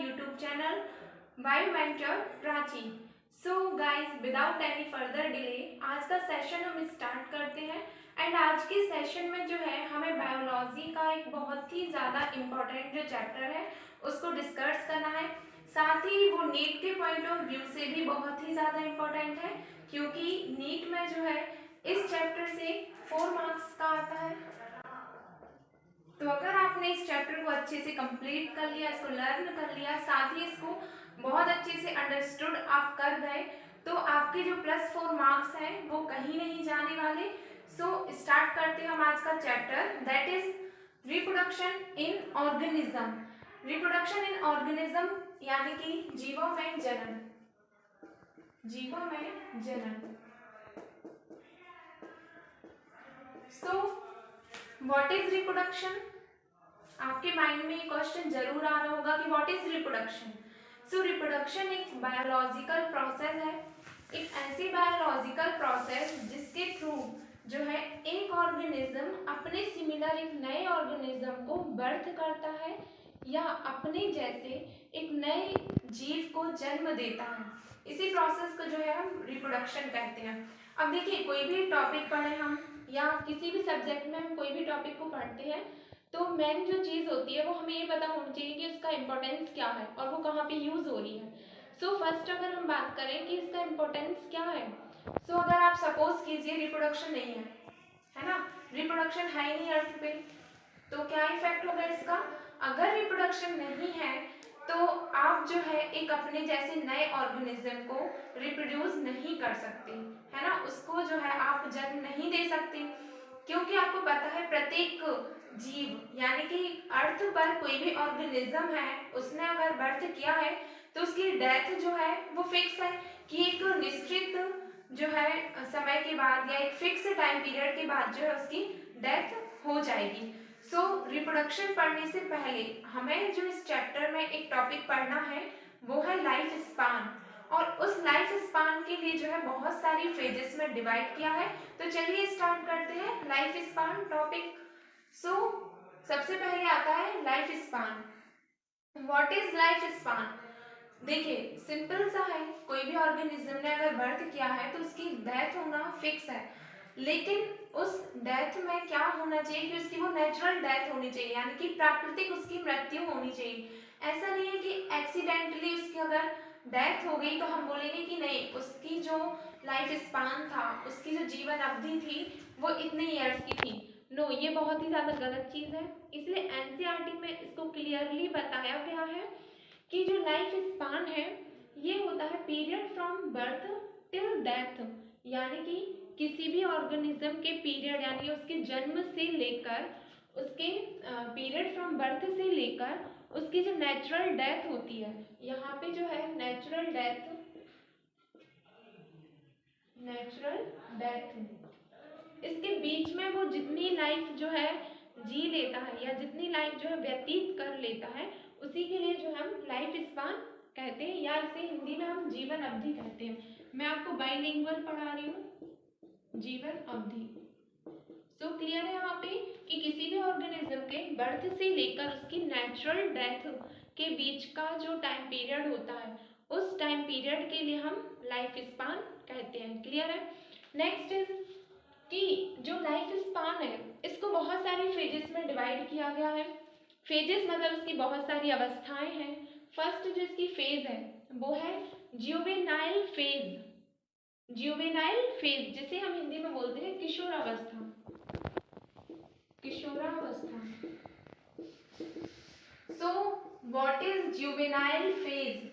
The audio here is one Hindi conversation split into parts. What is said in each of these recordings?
YouTube channel Biomentor Prachi. So guys, without any further delay, आज का सेशन हम स्टार्ट करते हैं। एंड आज के सेशन में जो है हमें बायोलॉजी का एक बहुत ही ज़्यादा इम्पोर्टेंट जो चैप्टर है उसको डिस्कस करना है। साथ ही वो नीट के पॉइंट ऑफ व्यू से भी बहुत ही ज़्यादा इम्पोर्टेंट है, क्योंकि नीट में जो है इस चैप्टर से 4 मार्क्स का आता है। तो अगर आपने इस चैप्टर को अच्छे से कंप्लीट कर लिया, इसको लर्न कर लिया, साथ ही इसको बहुत अच्छे से अंडरस्टूड आप कर गए, तो आपके जो +4 मार्क्स हैं वो कहीं नहीं जाने वाले। सो स्टार्ट करते हैं हम आज का chapter, that is reproduction in organism. Reproduction in organism यानी कि जीवों में जनन। जीवों में जनन। So what is reproduction? आपके माइंड में ये क्वेश्चन जरूर आ रहा होगा कि what is reproduction. So reproduction एक बायोलॉजिकल प्रोसेस है, एक ऐसी बायोलॉजिकल प्रोसेस जिसके थ्रू जो है एक ऑर्गेनिज्म अपने सिमिलर एक नए ऑर्गेनिज्म को बर्थ करता है या अपने जैसे एक नए जीव को जन्म देता है। इसी प्रोसेस को जो है हम रिप्रोडक्शन कहते हैं। अब देखिए, कोई भी टॉपिक पढ़े हम या किसी भी सब्जेक्ट में हम कोई भी टॉपिक को पढ़ते हैं तो मेन जो चीज़ होती है वो हमें ये पता होनी चाहिए कि उसका इम्पोर्टेंस क्या है और वो कहाँ पे यूज़ हो रही है। सो फर्स्ट अगर हम बात करें कि इसका इम्पोर्टेंस क्या है, सो अगर आप सपोज कीजिए रिप्रोडक्शन नहीं है ना, रिप्रोडक्शन है ही नहीं अर्थ पे, तो क्या इफेक्ट होगा इसका? अगर रिप्रोडक्शन नहीं है तो आप जो है एक अपने जैसे नए ऑर्गेनिज्म को रिप्रोड्यूस नहीं कर सकते, है ना, उसको जो है आप जन्म नहीं दे सकते, क्योंकि आपको पता है प्रत्येक जीव यानी कि अर्थ पर कोई भी ऑर्गेनिज्म है उसने अगर बर्थ किया है तो उसकी डेथ जो है वो फिक्स है कि एक निश्चित जो है समय के बाद या एक फिक्स टाइम पीरियड के बाद जो है उसकी डेथ हो जाएगी। सो रिप्रोडक्शन पढ़ने से पहले हमें जो इस चैप्टर में एक टॉपिक पढ़ना है वो है लाइफ स्पान, और उस लाइफ स्पान के लिए जो है बहुत सारी फेजेस में डिवाइड किया है। तो चलिए स्टार्ट करते हैं लाइफ स्पान टॉपिक। सो सबसे पहले आता है life span. What is life span? देखिए सिंपल सा है, कोई भी ऑर्गेनिज्म ने अगर बर्थ किया है तो उसकी डेथ होना फिक्स है, लेकिन उस डेथ में क्या होना चाहिए कि उसकी वो नेचुरल डेथ होनी चाहिए, यानी कि प्राकृतिक उसकी मृत्यु होनी चाहिए। ऐसा नहीं है कि एक्सीडेंटली उसकी अगर डेथ हो गई तो हम बोलेंगे कि नहीं, उसकी जो लाइफ स्पान था, उसकी जो जीवन अवधि थी वो इतने ईयर्स की थी। नो, ये बहुत ही ज़्यादा गलत चीज़ है। इसलिए एनसीईआरटी में इसको क्लियरली बताया गया है कि जो लाइफ स्पान है ये होता है period from birth till death, यानी कि किसी भी ऑर्गेनिज्म के पीरियड यानी उसके जन्म से लेकर उसके पीरियड फ्रॉम बर्थ से लेकर उसकी जो नेचुरल डेथ होती है, यहाँ पे जो है नेचुरल डेथ इसके बीच में वो जितनी लाइफ जो है जी लेता है या जितनी लाइफ जो है व्यतीत कर लेता है उसी के लिए जो हम लाइफ स्पान कहते हैं, या इसे हिंदी में हम जीवन अवधि कहते हैं। मैं आपको बाइलिंगुअल पढ़ा रही हूँ, जीवन अवधि। सो क्लियर है यहाँ पे कि किसी भी ऑर्गेनिज्म के बर्थ से लेकर उसकी नेचुरल डेथ के बीच का जो टाइम पीरियड होता है उस टाइम पीरियड के लिए हम लाइफ स्पान कहते हैं। क्लियर है? नेक्स्ट इज कि जो लाइफ स्पान है इसको बहुत सारी फेजेस में डिवाइड किया गया है। फेजेस मतलब इसकी बहुत सारी अवस्थाएं हैं। फर्स्ट जो इसकी फेज है वो है जुवेनाइल फेज। जुवेनाइल फेज जिसे हम हिंदी में बोलते हैं किशोरावस्था। किशोरावस्था। So what is juvenile phase?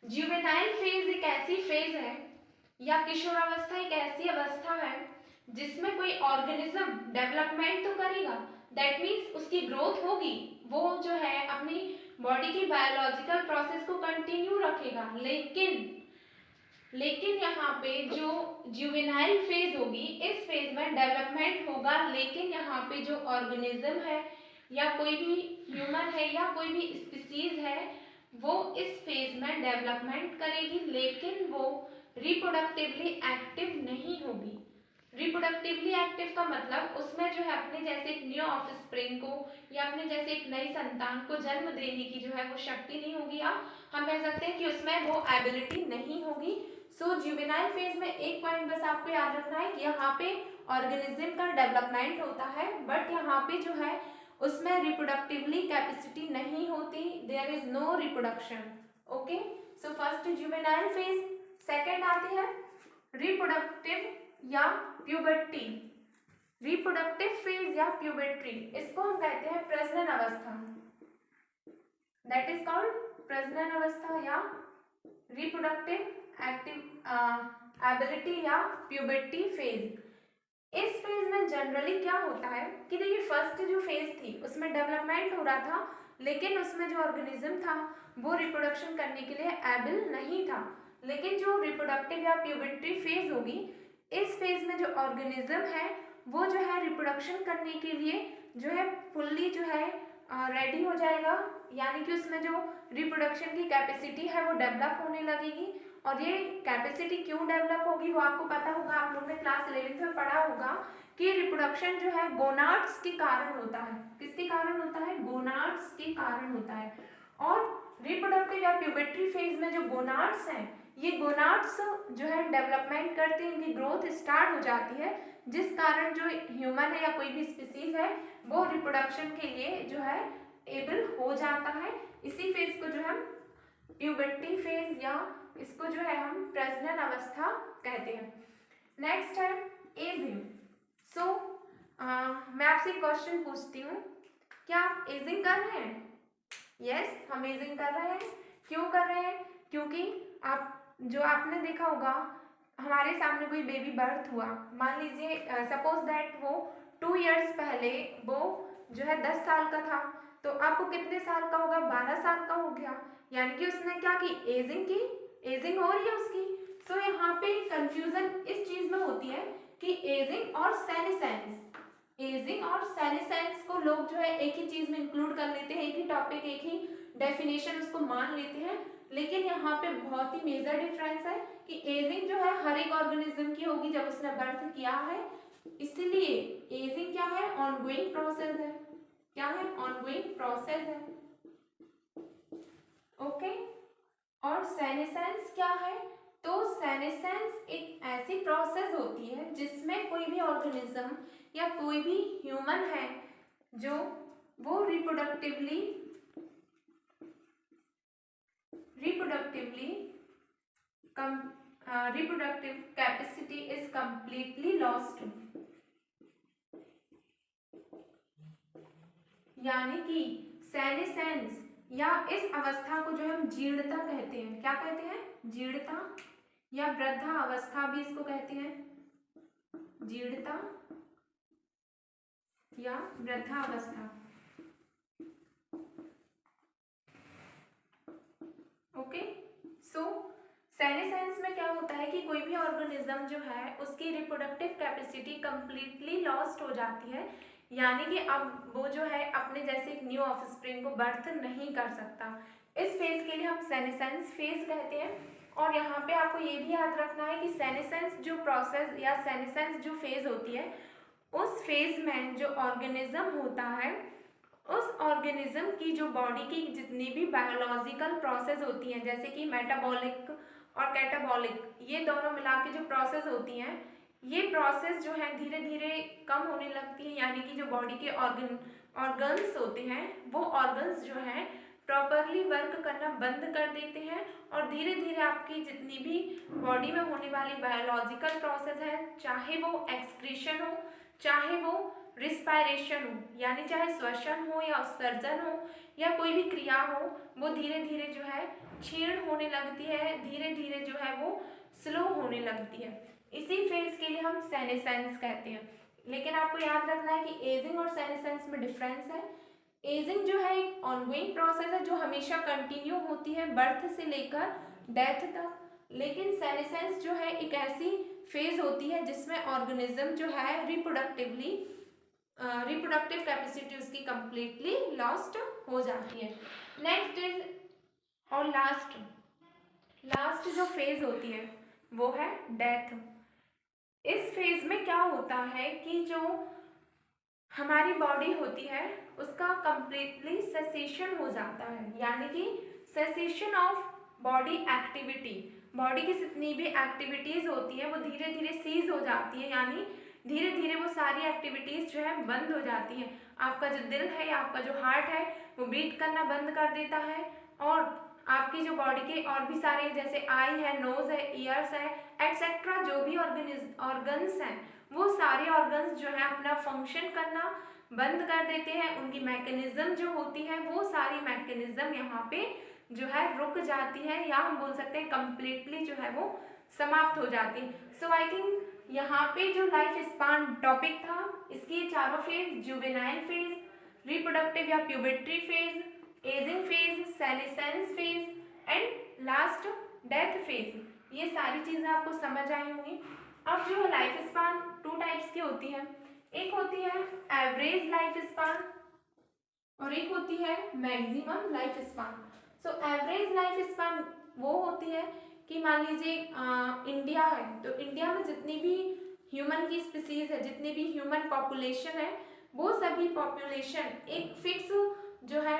Juvenile phase एक ऐसी फेज है या किशोरावस्था एक ऐसी अवस्था है जिसमें कोई ऑर्गेनिज्म डेवलपमेंट तो करेगा, दैट मीन्स उसकी ग्रोथ होगी, वो जो है अपनी बॉडी की बायोलॉजिकल प्रोसेस को कंटिन्यू रखेगा, लेकिन यहाँ पे जो जुवेनाइल फेज होगी इस फेज में डेवलपमेंट होगा, लेकिन यहाँ पे जो ऑर्गेनिज्म है या कोई भी ह्यूमन है या कोई भी स्पीसीज है वो इस फेज में डेवलपमेंट करेगी, लेकिन वो रिप्रोडक्टिवली एक्टिव नहीं होगी। रिप्रोडक्टिवली एक्टिव का मतलब उसमें जो है अपने जैसे एक न्यू ऑफस्प्रिंग को या अपने जैसे एक नई संतान को जन्म देने की जो है वो शक्ति नहीं होगी, या हम कह सकते हैं कि उसमें वो एबिलिटी नहीं होगी। सो जुवेनाइल फेज में एक पॉइंट बस आपको याद रखना है कि यहाँ पे ऑर्गेनिज्म का डेवलपमेंट होता है, बट यहाँ पे जो है उसमें रिप्रोडक्टिवली कैपेसिटी नहीं होती, there is no reproduction. Okay, so first juvenile phase. Second आती है रिप्रोडक्टिव या प्यूबर्टी। रिप्रोडक्टिव फेज या प्यूबर्टी, इसको हम कहते हैं प्रजनन अवस्था, दैट इज कॉल्ड प्रजनन अवस्था या रिप्रोडक्टिव एक्टिव एबिलिटी या प्यूबर्टी फेज। इस फेज में जनरली क्या होता है कि देखिए फर्स्ट जो फेज थी उसमें डेवलपमेंट हो रहा था, लेकिन उसमें जो ऑर्गेनिज्म था वो रिप्रोडक्शन करने के लिए एबल नहीं था। लेकिन जो रिप्रोडक्टिव या प्यूबर्टी फेज होगी, इस फेज में जो ऑर्गेनिज्म है वो जो है रिप्रोडक्शन करने के लिए जो है फुल्ली जो है रेडी हो जाएगा, यानी कि उसमें जो रिप्रोडक्शन की कैपेसिटी है वो डेवलप होने लगेगी। और ये कैपेसिटी क्यों डेवलप होगी वो आपको पता होगा, आप लोगों ने क्लास 11th में पढ़ा होगा कि रिप्रोडक्शन जो है गोनाड्स के कारण होता है। किसके कारण होता है? गोनाड्स के कारण होता है। और रिप्रोडक्टिव या प्यूबर्टी फेज में जो गोनाड्स हैं, ये गोनाड्स जो है डेवलपमेंट करते हैं, इनकी ग्रोथ स्टार्ट हो जाती है, जिस कारण जो ह्यूमन है या कोई भी स्पीसीज है वो रिप्रोडक्शन के लिए जो है एबल हो जाता है। इसी फेज को जो हम प्यूबर्टी फेज या इसको जो है हम प्रजनन अवस्था कहते हैं। नेक्स्ट है एजिंग। सो मैं आपसे एक क्वेश्चन पूछती हूँ, क्या आप एजिंग कर रहे हैं? यस, हम एजिंग कर रहे हैं। क्यों कर रहे हैं? क्योंकि आप जो आपने देखा होगा हमारे सामने कोई बेबी बर्थ हुआ, मान लीजिए सपोज दैट वो 2 इयर्स पहले वो जो है 10 साल का था, तो अब वो कितने साल का होगा? 12 साल का हो गया, यानी कि उसने क्या की? एजिंग की, एजिंग हो रही है उसकी। सो यहाँ पे कंफ्यूजन इस चीज में होती है कि एजिंग और सेनेसेंस, एजिंग और सेनेसेंस को लोग जो है एक ही चीज में इंक्लूड कर लेते हैं, एक ही टॉपिक, एक ही डेफिनेशन उसको मान लेते हैं। लेकिन यहाँ पे बहुत ही मेजर डिफरेंस है कि एजिंग जो है हर एक ऑर्गेनिज्म की होगी जब उसने बर्थ किया है, इसलिए एजिंग क्या है? ऑनगोइंग प्रोसेस है। क्या है? ऑनगोइंग प्रोसेस है। ओके, और सेनेसेंस क्या है? तो सेनेसेंस एक ऐसी प्रोसेस होती है जिसमें कोई भी ऑर्गेनिज्म या कोई भी ह्यूमन है जो वो reproductively reproductive capacity is completely lost, यानी कि सेनेसेंस या इस अवस्था को जो हम जीर्णता कहते हैं। क्या कहते हैं? जीर्णता या वृद्धा अवस्था भी इसको कहते हैं, जीर्णता या वृद्धा अवस्था। ओके, सो सेनेसेंस में क्या होता है कि कोई भी ऑर्गेनिज्म जो है उसकी रिप्रोडक्टिव कैपेसिटी कंप्लीटली लॉस्ट हो जाती है, यानी कि अब वो जो है अपने जैसे एक न्यू ऑफस्प्रिंग को बर्थ नहीं कर सकता। इस फेज के लिए हम सेनेसेंस फेज कहते हैं। और यहाँ पे आपको ये भी याद रखना है कि सेनेसेंस जो प्रोसेस या सेनेसेंस जो फेज होती है, उस फेज में जो ऑर्गेनिज्म होता है, उस ऑर्गेनिज्म की जो बॉडी की जितनी भी बायोलॉजिकल प्रोसेस होती हैं, जैसे कि मेटाबॉलिक और कैटाबॉलिक, ये दोनों मिला के जो प्रोसेस होती हैं, ये प्रोसेस जो है धीरे धीरे कम होने लगती है, यानी कि जो बॉडी के ऑर्गन्स होते हैं वो ऑर्गन्स जो हैं प्रॉपरली वर्क करना बंद कर देते हैं, और धीरे धीरे आपकी जितनी भी बॉडी में होने वाली बायोलॉजिकल प्रोसेस है, चाहे वो एक्सक्रीशन हो, चाहे वो रिस्पायरेशन हो, यानी चाहे श्वसन हो या उत्सर्जन हो या कोई भी क्रिया हो, वो धीरे धीरे जो है क्षीण होने लगती है, धीरे धीरे जो है वो स्लो होने लगती है। इसी फेज के लिए हम सेनेसेंस कहते हैं। लेकिन आपको याद रखना है कि एजिंग और सेनेसेंस में डिफरेंस है। एजिंग जो है एक ऑनगोइंग प्रोसेस है जो हमेशा कंटिन्यू होती है बर्थ से लेकर डेथ तक, लेकिन सेनेसेंस जो है एक ऐसी फेज होती है जिसमें ऑर्गेनिज्म जो है रिप्रोडक्टिव कैपेसिटी उसकी कंप्लीटली लॉस्ट हो जाती है। नेक्स्ट इज और लास्ट जो फेज होती है वो है डेथ। इस फेज में क्या होता है कि जो हमारी बॉडी होती है उसका कंप्लीटली सेसेशन हो जाता है, यानी कि cessation of body activity. Body की जितनी भी एक्टिविटीज़ होती है वो धीरे धीरे सीज हो जाती है, यानी धीरे धीरे वो सारी एक्टिविटीज़ जो है बंद हो जाती हैं। आपका जो दिल है या आपका जो हार्ट है वो बीट करना बंद कर देता है, और आपकी जो बॉडी के और भी सारे जैसे आई है, नोज है, ईयर्स है, एक्सेट्रा जो भी ऑर्गन्स हैं वो सारे ऑर्गन्स जो है अपना फंक्शन करना बंद कर देते हैं। उनकी मैकेनिज्म जो होती है वो सारी मैकेनिज्म यहाँ पे जो है रुक जाती है, या हम बोल सकते हैं कंप्लीटली जो है वो समाप्त हो जाती है। सो आई थिंक यहाँ पे जो लाइफ स्पान टॉपिक था इसकी चारों फेज, जुवेनाइल फेज, रिप्रोडक्टिव या puberty phase, ageing phase, senescence phase and last death phase, ये सारी चीज़ें आपको समझ आई होंगी। अब जो लाइफ स्पान टू टाइप्स की होती है, एक होती है एवरेज लाइफ स्पान और एक होती है maximum life span. So average life span वो होती है कि मान लीजिए इंडिया है तो इंडिया में जितनी भी ह्यूमन की स्पीसीज है, जितनी भी ह्यूमन पॉपुलेशन है, वो सभी पॉपुलेशन एक फिक्स जो है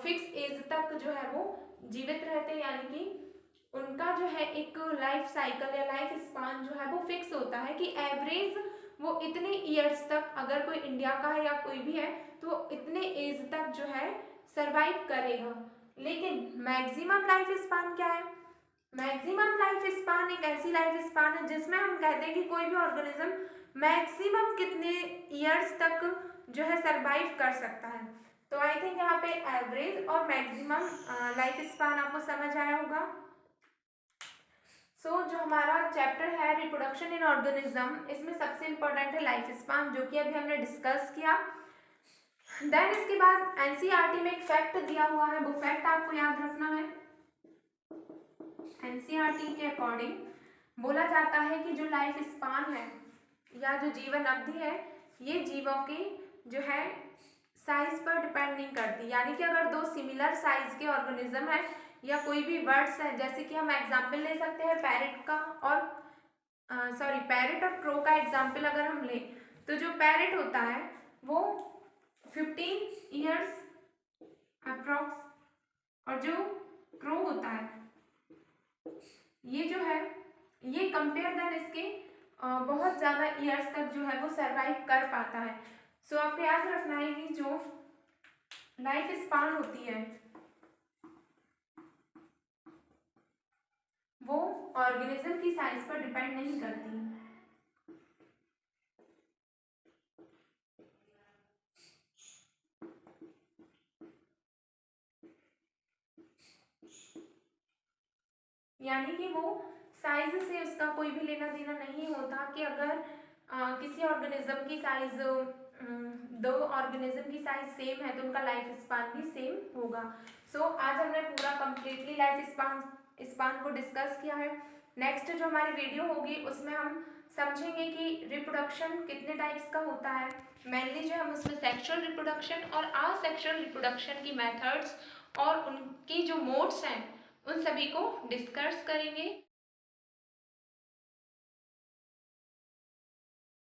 फिक्स एज तक जो है वो जीवित रहते हैं, यानी कि उनका जो है एक लाइफ साइकिल या लाइफ स्पान जो है वो फिक्स होता है कि एवरेज वो इतने ईयर्स तक, अगर कोई इंडिया का है या कोई भी है तो इतने एज तक जो है सरवाइव करेगा। लेकिन मैक्सिमम लाइफ स्पान क्या है? मैक्सिमम लाइफ स्पान एक ऐसी लाइफ स्पान है जिसमें हम कहते हैं कि कोई भी ऑर्गेनिज्म मैक्सिमम कितने ईयर्स तक जो है सरवाइव कर सकता है। तो आई थिंक यहाँ पे एवरेज और मैक्सिमम लाइफ स्पान आपको समझ आया होगा। सो जो हमारा चैप्टर है रिप्रोडक्शन इन ऑर्गेनिज्म, इसमें सबसे इंपॉर्टेंट है लाइफ स्पान, जो कि अभी हमने डिस्कस किया। देन इसके बाद एनसीईआरटी में एक फैक्ट दिया हुआ है, वो फैक्ट आपको याद रखना है। एनसीईआरटी के अकॉर्डिंग बोला जाता है कि जो लाइफ स्पान है या जो जीवन अवधि है ये जीवों की जो है साइज पर डिपेंड नहीं करती, यानी कि अगर दो सिमिलर साइज के ऑर्गेनिज्म है या कोई भी बर्ड्स है, जैसे कि हम एग्जाम्पल ले सकते हैं पैरेट का और पैरेट और क्रो का एग्जाम्पल अगर हम लें तो जो पैरेट होता है वो 15 ईयर्स अप्रॉक्स, और जो क्रो होता है ये जो है ये कंपेयर देन इसके बहुत ज़्यादा ईयर्स तक जो है वो सरवाइव कर पाता है। सो आपको याद रखना है कि जो लाइफ स्पान होती है वो ऑर्गेनिज्म की साइज पर डिपेंड नहीं करती। यानी कि वो साइज से उसका कोई भी लेना देना नहीं होता कि अगर किसी ऑर्गेनिज्म की साइज दो ऑर्गेनिज्म की साइज सेम है तो उनका लाइफ स्पान भी सेम होगा। सो आज हमने पूरा कंप्लीटली लाइफ स्पान को डिस्कस किया है। नेक्स्ट जो हमारी वीडियो होगी उसमें हम समझेंगे कि रिप्रोडक्शन कितने टाइप्स का होता है। मेनली जो हम उसमें सेक्सुअल रिप्रोडक्शन और असेक्सुअल रिप्रोडक्शन की मेथड्स और उनकी जो मोड्स हैं उन सभी को डिस्कस करेंगे।